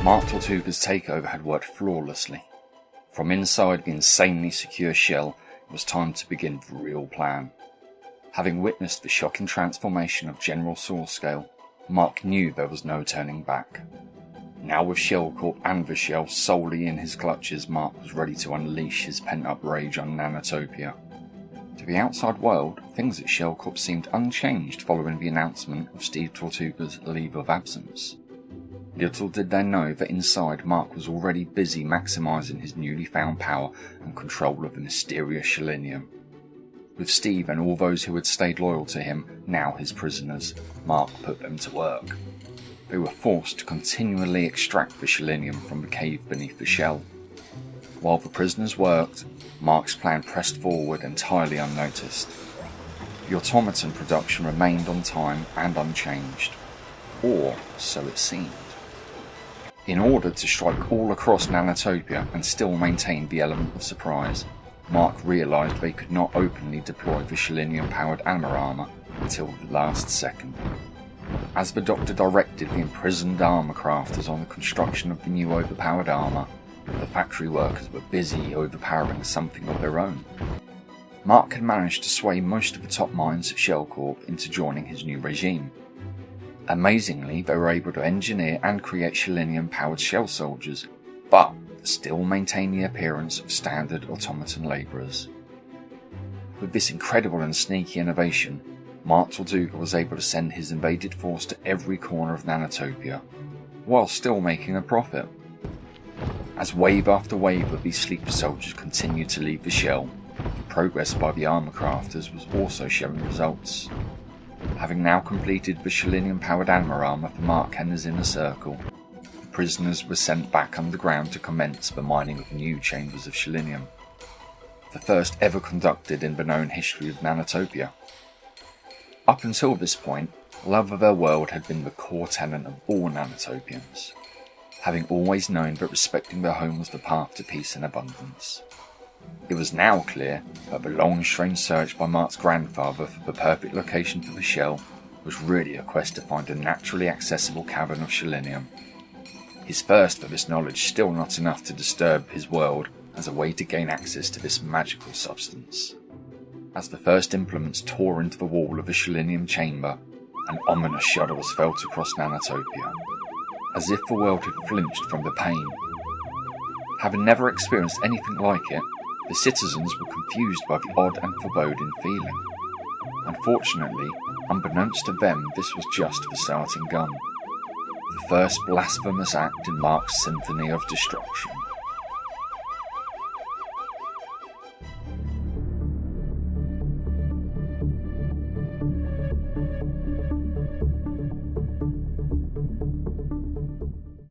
Mark Tortuga's takeover had worked flawlessly. From inside the insanely secure shell, it was time to begin the real plan. Having witnessed the shocking transformation of General Source Scale, Mark knew there was no turning back. Now with Shellcorp and the shell solely in his clutches, Mark was ready to unleash his pent-up rage on Nanotopia. To the outside world, things at Shellcorp seemed unchanged following the announcement of Steve Tortuga's leave of absence. Little did they know that inside Mark was already busy maximising his newly found power and control of the mysterious Selenium. With Steve and all those who had stayed loyal to him now his prisoners, Mark put them to work. They were forced to continually extract the Selenium from the cave beneath the shell. While the prisoners worked, Mark's plan pressed forward entirely unnoticed. The automaton production remained on time and unchanged, or so it seemed. In order to strike all across Nanotopia and still maintain the element of surprise, Mark realised they could not openly deploy the Selenium-powered armour until the last second. As the Doctor directed the imprisoned armour crafters on the construction of the new overpowered armour, the factory workers were busy overpowering something of their own. Mark had managed to sway most of the top minds at Shellcorp into joining his new regime. Amazingly, they were able to engineer and create Selenium-powered shell soldiers, but still maintain the appearance of standard automaton labourers. With this incredible and sneaky innovation, Mark Tortuga was able to send his invaded force to every corner of Nanotopia, while still making a profit. As wave after wave of these sleeper soldiers continued to leave the shell, the progress by the armour crafters was also showing results. Having now completed the Selenium-powered armour for Mark and his inner circle, the prisoners were sent back underground to commence the mining of new chambers of Selenium, the first ever conducted in the known history of Nanotopia. Up until this point, love of their world had been the core tenet of all Nanotopians, having always known that respecting their home was the path to peace and abundance. It was now clear that the long strange search by Mark's grandfather for the perfect location for the shell was really a quest to find a naturally accessible cavern of Selenium. His thirst for this knowledge still not enough to disturb his world as a way to gain access to this magical substance. As the first implements tore into the wall of the Selenium chamber, an ominous shudder was felt across Nanotopia, as if the world had flinched from the pain. Having never experienced anything like it, the citizens were confused by the odd and foreboding feeling. Unfortunately, unbeknownst to them, this was just the starting gun. The first blasphemous act in Mark's symphony of destruction.